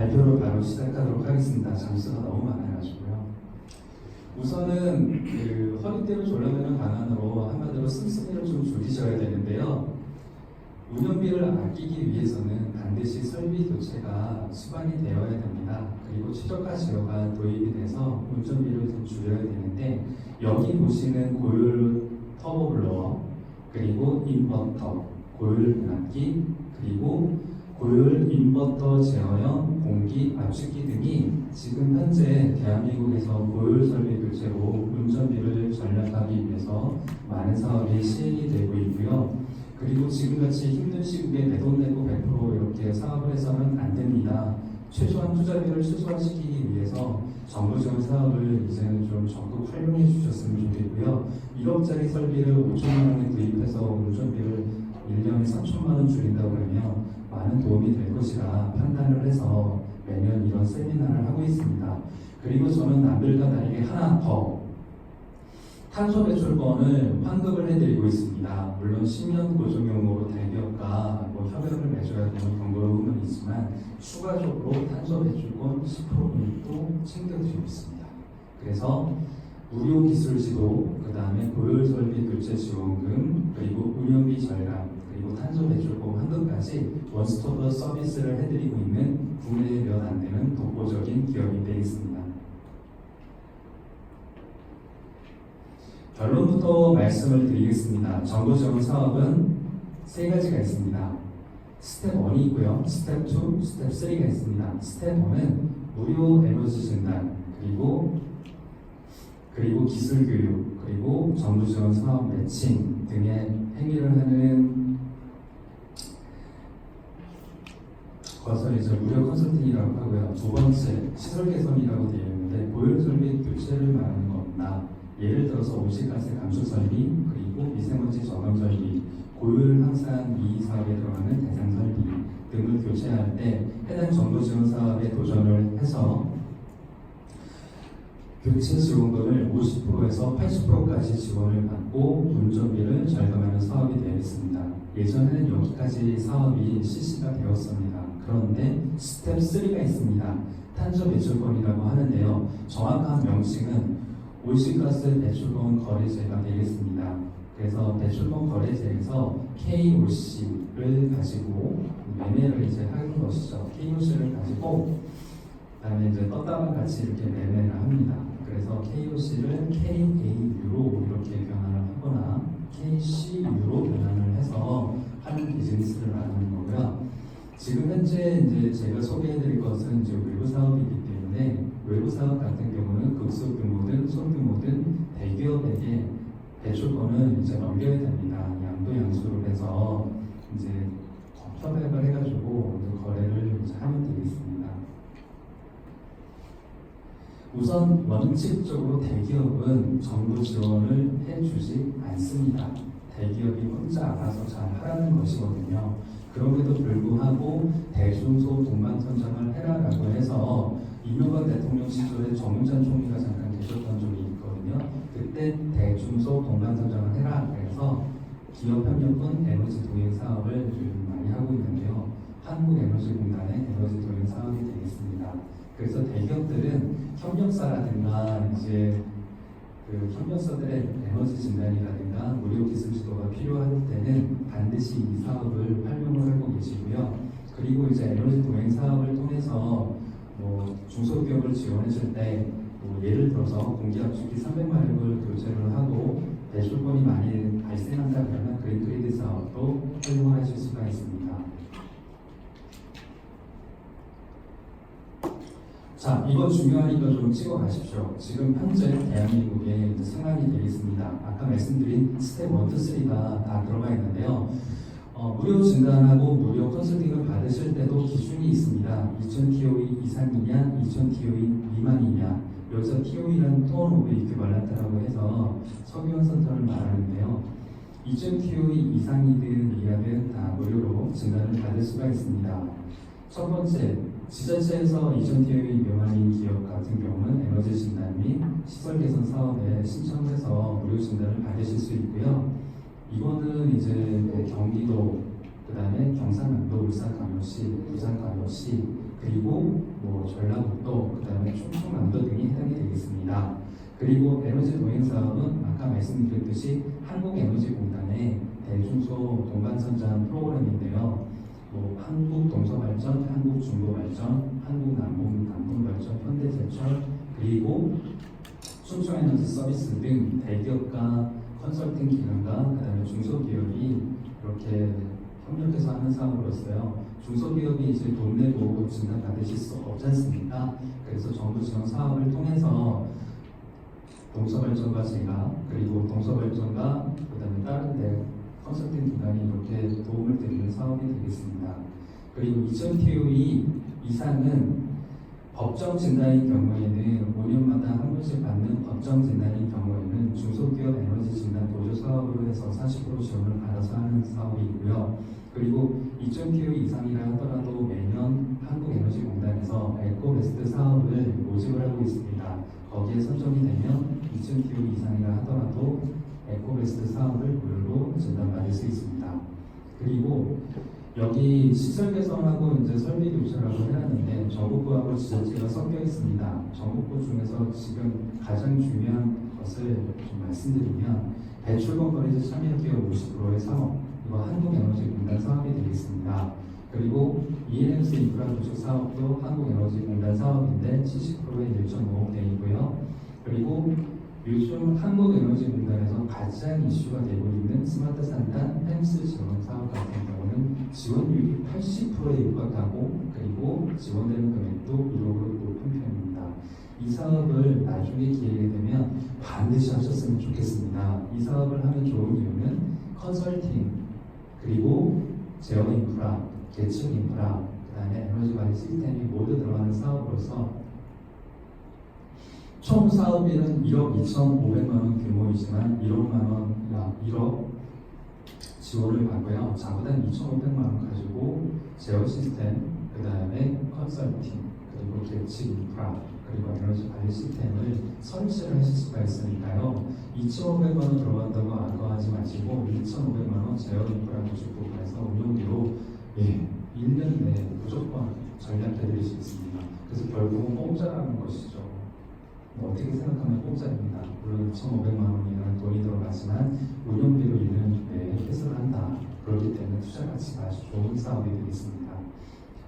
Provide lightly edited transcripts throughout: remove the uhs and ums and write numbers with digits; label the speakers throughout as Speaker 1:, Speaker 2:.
Speaker 1: 발표를 바로 시작하도록 하겠습니다. 장수가 너무 많아가지고요. 우선은 허리띠를 졸라매는 방안으로 한마디로 씀씀이를 좀 줄이셔야 되는데요. 운영비를 아끼기 위해서는 반드시 설비 교체가 수반이 되어야 됩니다. 그리고 최저가 제어가 도입이 돼서 운전비를 좀 줄여야 되는데, 여기 보시는 고율 터보블러어, 그리고 인버터, 고율 변압기, 그리고 고율 인버터 제어형 공기 압축기 등이 지금 현재 대한민국에서 고율 설비 교체로 운전비를 절약하기 위해서 많은 사업이 시행이 되고 있고요. 그리고 지금같이 힘든 시국에 내 돈 내고 100% 이렇게 사업을 해서는 안 됩니다. 최소한 투자비를 최소화시키기 위해서 정부 지원 사업을 이제는 좀 적극 활용해 주셨으면 좋겠고요. 1억짜리 설비를 5천만 원에 구입해서 운전비를 1년에 3천만 원 줄인다고 하면 많은 도움이 될 것이라 판단을 해서 매년 이런 세미나를 하고 있습니다. 그리고 저는 남들과 다르게 하나 더 탄소 배출권을 환급을 해드리고 있습니다. 물론 10년 보증용으로 대기업과 협약을 맺어야 되는 번거로움은 있지만 추가적으로 탄소 배출권 10%도 챙겨드리고 있습니다. 그래서 무료 기술 지도, 그 다음에 고율 설비 교체 지원금, 그리고 운영비 절감, 그리고 탄소 배출권 환급까지 원스톱 서비스를 해드리고 있는 국내에 몇 안 되는 독보적인 기업이 되겠습니다. 결론부터 말씀을 드리겠습니다. 정부 지원 사업은 세 가지가 있습니다. 스텝 1이 있고요. 스텝 2, 스텝 3가 있습니다. 스텝 1은 무료 에너지 진단, 그리고 기술 교육, 그리고 정부 지원 사업 매칭 등의 행위를 하는 것을 이제 무료 컨설팅이라고 하고요. 두 번째, 시설 개선이라고 되어 있는데 고율 설비 교체를 말하는 겁니다. 예를 들어서 온실가스 감축 설비, 그리고 미세먼지 저감 설비, 고율 향상 이 사업에 들어가는 대상 설비 등을 교체할 때 해당 정부 지원 사업에 도전을 해서 교체 지원금을 50%에서 80%까지 지원을 받고 운전비를 절감하는 사업이 되겠습니다. 예전에는 여기까지 사업이 실시가 되었습니다. 그런데 스텝 3가 있습니다. 탄소 배출권이라고 하는데요. 정확한 명칭은 온실가스 배출권 거래제가 되겠습니다. 그래서 배출권 거래제에서 KOC를 가지고 매매를 이제 하는 것이죠. KOC를 가지고 그다음에 이제 떴다가 같이 이렇게 매매를 합니다. 그래서 KOC를 KAU로 이렇게 변환을 하거나 KCU로 변환을 해서 하는 비즈니스를 말하는 거고요. 지금 현재 이제 제가 소개해드릴 것은 이제 외부 사업이기 때문에 외부 사업 같은 경우는 극소규모든 소규모든 대기업에게 배출권을 이제 넘겨야 됩니다. 양도 양수를 해서 이제 협약을 해가지고 거래를 이제 하면 되겠습니다. 우선 원칙적으로 대기업은 정부 지원을 해주지 않습니다. 대기업이 혼자 알아서 잘 하라는 것이거든요. 그럼에도 불구하고 대중소 동반선정을 해라라고 해서 이명박 대통령 시절에 정운찬 총리가 잠깐 계셨던 적이 있거든요. 그때 대중소 동반선정을 해라 그래서 기업협력군 에너지 동행 사업을 좀 많이 하고 있는데요. 한국에너지공단의 에너지 동행 사업이 되겠습니다. 그래서 대기업들은 협력사라든가 이제 협력사들의 에너지 진단이라든가 무료 기술 지도가 필요할 때는 반드시 이 사업을 활용을 하고 계시고요. 그리고 이제 에너지 동행 사업을 통해서 중소기업을 지원해줄 때 예를 들어서 공기압축기 300마력을 교체를 하고 배출권이 많이 발생한다 그러면 그린크레딧 사업도 활용을 하실 수가 있습니다. 자, 이거 중요하니까 좀 찍어 가십시오. 지금 현재 대한민국의 상황이 되겠습니다. 아까 말씀드린 스텝 1, 2, 3가 다 들어가 있는데요. 무료 진단하고 무료 컨설팅을 받으실 때도 기준이 있습니다. 2000TOE 이상이냐, 2000TOE 미만이냐. 여기서 TOE란 톤 오브 이퀴발런트라고 해서 석유원 센터를 말하는데요. 2000TOE 이상이든 이하든 다 무료로 진단을 받을 수가 있습니다. 첫 번째, 지자체에서 2000TOE 미만인 기업 같은 경우는 에너지 진단 및 시설 개선 사업에 신청해서 무료 진단을 받으실 수 있고요. 이거는 이제 경기도, 그 다음에 경상남도, 울산광역시, 부산광역시, 그리고 뭐 전라북도, 그 다음에 충청남도 등이 해당이 되겠습니다. 그리고 에너지 동행 사업은 아까 말씀드렸듯이 한국에너지공단의 대중소 동반선전 프로그램인데요. 뭐 한국동서발전, 한국중도발전, 한국남북발전, 현대제철, 그리고 충청에너지 서비스 등 대기업과 컨설팅 기관과 그다음에 중소기업이 이렇게 협력해서 하는 사업으로서요. 중소기업이 이제 돈 내고 진단 받으실 수 없지 않습니까? 그래서 정부 지원 사업을 통해서 동서발전과 제가 그리고 동서발전과 그다음에 다른 데 컨설팅 기관이 이렇게 도움을 드리는 사업이 되겠습니다. 그리고 2000TOE 이상은 법정 진단인 경우에는 5년마다 한 번씩 받는 법정 진단인 경우에는 중소기업 에너지 진단 보조 사업으로 해서 40% 지원을 받아서 하는 사업이고요. 그리고 2000TOE 이상이라 하더라도 매년 한국에너지공단에서 에코베스트 사업을 모집을 하고 있습니다. 거기에 선정이 되면 2000TOE 이상이라 하더라도 에코베스트 사업을 무료로 진단받을 수 있습니다. 그리고 여기 시설 개선하고 이제 설비 교체라고 해놨는데 전국부하고 지자체가 섞여 있습니다. 전국부 중에서 지금 가장 중요한 것을 좀 말씀드리면 배출건설에서 참여기업 50%의 사업, 이거 한국에너지공단 사업이 되겠습니다. 그리고 ENMC 인프라 구축 사업도 한국에너지공단 사업인데 70%의 1.5억 대이고요. 그리고 요즘 한국에너지공단에서 가장 이슈가 되고 있는 스마트 산단 펜스 지원 사업 같은 경우는 지원율이 80%에 육박하고 그리고 지원되는 금액도 1억으로 높은 편입니다. 이 사업을 나중에 기회가 되면 반드시 하셨으면 좋겠습니다. 이 사업을 하면 좋은 이유는 컨설팅 그리고 제어 인프라, 계층 인프라, 그 다음에 에너지 관리 시스템이 모두 들어가는 사업으로서 총 사업비는 1억 2,500만 원 규모이지만 1억 지원을 받고요. 자부담 2,500만 원 가지고 제어 시스템, 그 다음에 컨설팅, 그리고 계층 인프라, 그리고 에너지 관리 시스템을 설치를 하실 수가 있으니까요. 2,500만 원 들어간다고 아까워하지 마시고 2,500만 원 제어 인프라 구축 부분에서 운용비로 1년 내에 무조건 전략해드릴 수 있습니다. 그래서 결국은 공짜라는 것이죠. 어떻게 생각하면 공짜입니다. 물론 2,500만 원이라는 돈이 들어가지만 운영비로 1년 내에 회수를 한다. 그렇기 때문에 투자 가치가 아주 좋은 사업이 되겠습니다.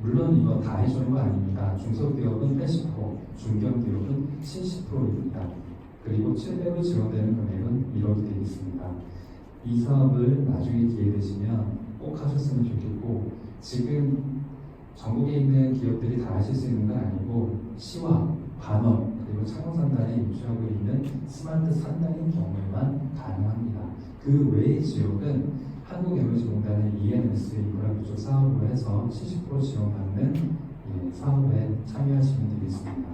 Speaker 1: 물론 이거 다 해주는 거 아닙니다. 중소기업은 80%, 중견기업은 70%입니다. 그리고 700을 지원되는 금액은 1억이 되겠습니다. 이 사업을 나중에 기회 되시면 꼭 하셨으면 좋겠고 지금 전국에 있는 기업들이 다 하실 수 있는 건 아니고 시와 반원 그리고 창원산단에 입주하고 있는 스마트 산단인 경우에만 가능합니다. 그 외의 지역은 한국에너지공단의 ENS 인프라 구축 사업으로 해서 70% 지원받는 사업에 참여하시면 되겠습니다.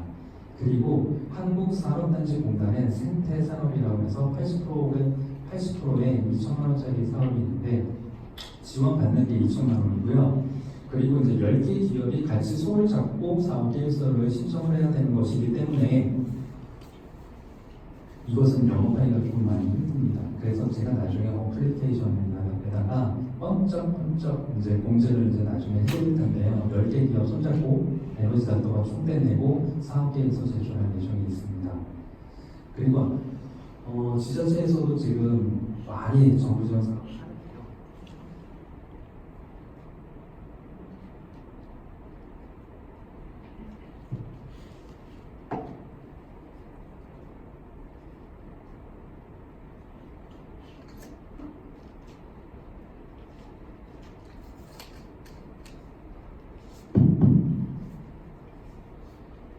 Speaker 1: 그리고 한국산업단지공단의 생태산업이라고 해서 80%의 2천만 원짜리 사업이 있는데 지원받는 게 2천만 원이고요. 그리고 이제 10개 기업이 같이 손을 잡고 사업 계획서를 신청을 해야 되는 것이기 때문에 이것은 영업하기가 조금 많이 힘듭니다. 그래서 제가 나중에 어플리케이션에다가 번쩍번쩍 이제 공지를 이제 나중에 해드릴 텐데요. 10개 기업 손잡고 에너지 단도가 총대내고 사업 계획서 제출할 예정이 있습니다. 그리고 지자체에서도 지금 많이 정부 지원 사업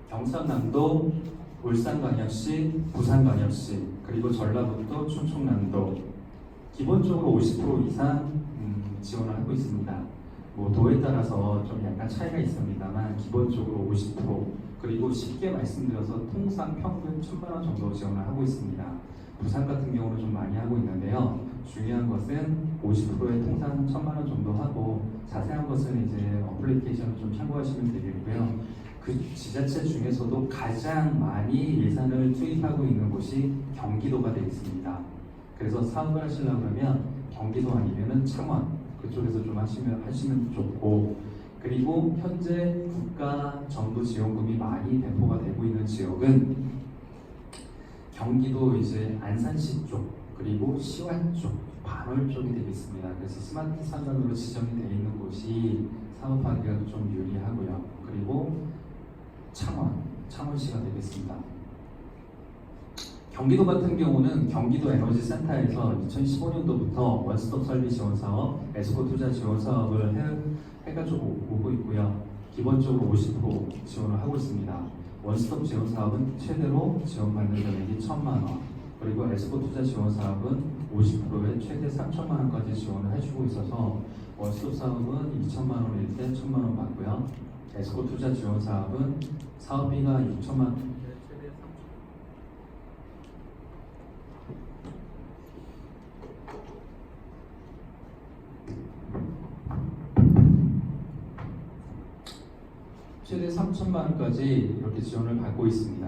Speaker 1: 경상남도, 울산광역시, 부산광역시, 그리고 전라북도, 충청남도 기본적으로 50% 이상 지원을 하고 있습니다. 뭐 도에 따라서 좀 약간 차이가 있습니다만 기본적으로 50% 그리고 쉽게 말씀드려서 통상 평균 1,000만 원 정도 지원을 하고 있습니다. 부산 같은 경우는 좀 많이 하고 있는데요. 중요한 것은 50%의 통상 1,000만 원 정도 하고 자세한 것은 이제 어플리케이션을 좀 참고하시면 되겠고요. 그 지자체 중에서도 가장 많이 예산을 투입하고 있는 곳이 경기도가 되겠습니다. 그래서 사업을 하시려고 하면 경기도 아니면은 창원 그쪽에서 좀 하시면 좋고, 그리고 현재 국가 정부 지원금이 많이 배포가 되고 있는 지역은 경기도 이제 안산시 쪽, 그리고 시완 쪽, 반월 쪽이 되겠습니다. 그래서 스마트 산단으로 지정이 되어 있는 곳이 사업하기가 좀 유리하고요. 그리고 창원시가 되겠습니다. 경기도 같은 경우는 경기도 에너지 센터에서 2015년도부터 원스톱 설비 지원 사업, 에스코 투자 지원 사업을 해가지고 오고 있고요. 기본적으로 50% 지원을 하고 있습니다. 원스톱 지원 사업은 최대로 지원받는 금액이 1,000만 원, 그리고 에스코 투자 지원 사업은 50%에 최대 3천만 원까지 지원을 해주고 있어서 원스톱 사업은 2천만 원일 때 1,000만 원 받고요. 에스코 투자 지원 사업은 사업비가 6천만 원, 최대 3천만 원까지 이렇게 지원을 받고 있습니다.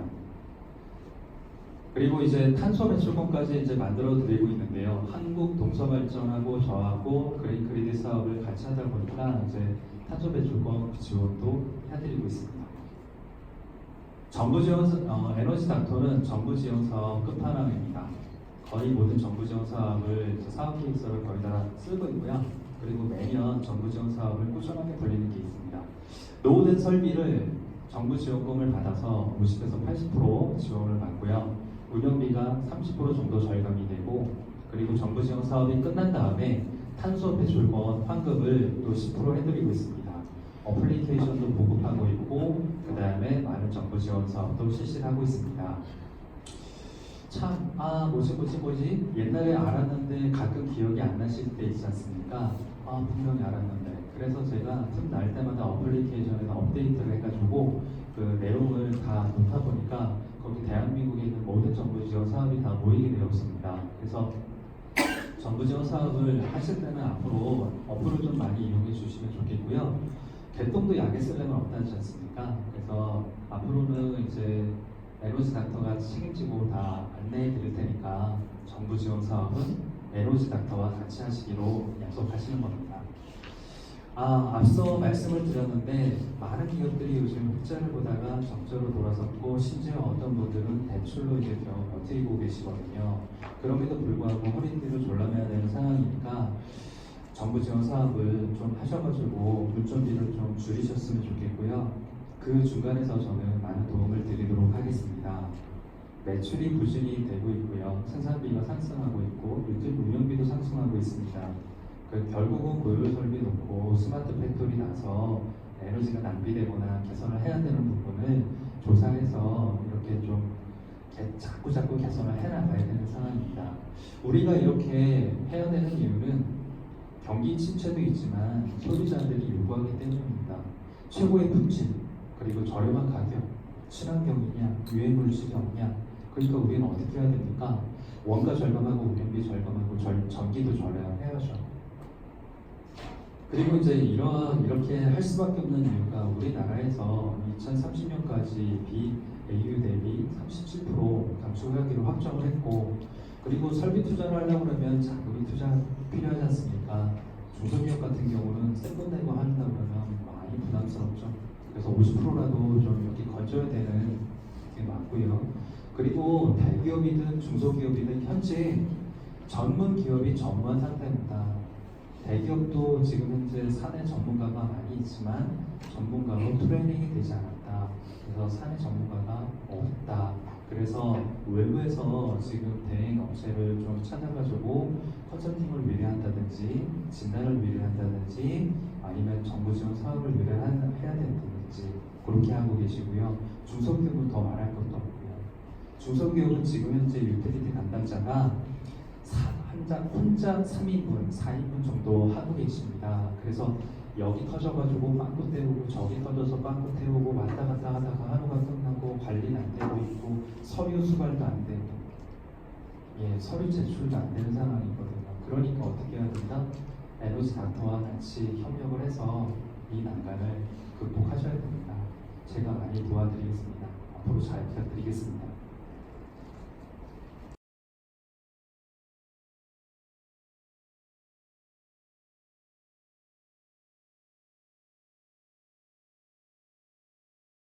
Speaker 1: 그리고 이제 탄소 배출권까지 이제 만들어 드리고 있는데요. 한국 동서발전하고 저하고 그린크리드 사업을 같이 하다 보니까 이제 탄소 배출권 지원도 해드리고 있습니다. 정부 지원 에너지 닥터는 정부 지원 사업 끝판왕입니다. 거의 모든 정부 지원 사업을 사업 계획서를 거의 다 쓰고 있고요. 그리고 매년 정부 지원 사업을 꾸준하게 돌리는 게 있습니다. 노후된 설비를 정부 지원금을 받아서 50에서 80% 지원을 받고요. 운영비가 30% 정도 절감이 되고, 그리고 정부 지원 사업이 끝난 다음에 탄소 배출권 환급을 또 10% 해드리고 있습니다. 어플리케이션도 보급하고 있고, 그 다음에 많은 정부 지원 사업도 실시를 하고 있습니다. 참, 뭐지? 옛날에 알았는데 가끔 기억이 안 나실 때 있지 않습니까? 분명히 알았는데. 그래서 제가 틈 날 때마다 어플리케이션에다 업데이트를 해가지고 그 내용을 다 놓다 보니까 거기 대한민국에 있는 모든 정부 지원 사업이 다 모이게 되었습니다. 그래서 정부 지원 사업을 하실 때는 앞으로 어플을 좀 많이 이용해 주시면 좋겠고요. 개똥도 약에 쓸려면 없다지 않습니까? 그래서 앞으로는 이제 에너지 닥터가 책임지고 다 안내해 드릴 테니까 정부 지원 사업은 에너지 닥터와 같이 하시기로 약속하시는 겁니다. 앞서 말씀을 드렸는데 많은 기업들이 요즘 흑자를 보다가 적자로 돌아섰고, 심지어 어떤 분들은 대출로 이제 버티고 계시거든요. 그럼에도 불구하고 허리띠를 졸라매야 되는 상황이니까 정부 지원 사업을 좀 하셔가지고 물전비를 좀 줄이셨으면 좋겠고요. 그 중간에서 저는 많은 도움을 드리도록 하겠습니다. 매출이 부진이 되고 있고요. 생산비가 상승하고 있고, 운영비도 상승하고 있습니다. 결국은 고효율 설비 놓고 스마트 팩토리 나서 에너지가 낭비되거나 개선을 해야 되는 부분을 조사해서 이렇게 좀 자꾸 개선을 해나가야 되는 상황입니다. 우리가 이렇게 해야 되는 이유는 경기 침체도 있지만 소비자들이 요구하기 때문입니다. 최고의 품질, 그리고 저렴한 가격, 친환경이냐, 유해물질이 없냐. 그러니까 우리는 어떻게 해야 됩니까? 원가 절감하고 운영비 절감하고 전기도 절약해야죠. 그리고 이제 이렇게 할 수밖에 없는 이유가 우리나라에서 2030년까지 비AU 대비 37% 감축하기로 확정을 했고, 그리고 설비 투자를 하려고 하면 자금이 투자 필요하지 않습니까? 중소기업 같은 경우는 세금 내고 한다고 하면 많이 부담스럽죠. 그래서 50%라도 좀 이렇게 건져야 되는 게 맞고요. 그리고 대기업이든 중소기업이든 현재 전문 기업이 전무한 상태입니다. 대기업도 지금 현재 사내 전문가가 많이 있지만 전문가로 트레이닝이 되지 않았다. 그래서 사내 전문가가 없다. 그래서 외부에서 지금 대행 업체를 좀 찾아가지고 컨설팅을 의뢰한다든지 진단을 의뢰한다든지 아니면 정부 지원 사업을 의뢰해야 된다든지 그렇게 하고 계시고요. 중소기업은 더 말할 것도 없고요. 중소기업은 지금 현재 유틸리티 담당자가 혼자 3인분, 4인분 정도 하고 계십니다. 그래서 여기 터져가지고 빵꾸 태우고 저기 터져서 빵꾸 태우고 왔다 갔다 하다가 하루가 끝나고 관리는 안 되고 있고 서류 수발도 안 되고 서류 제출도 안 되는 상황이거든요. 그러니까 어떻게 해야 된다? 에너지 닥터와 같이 협력을 해서 이 난간을 극복하셔야 됩니다. 제가 많이 도와드리겠습니다. 앞으로 잘 부탁드리겠습니다.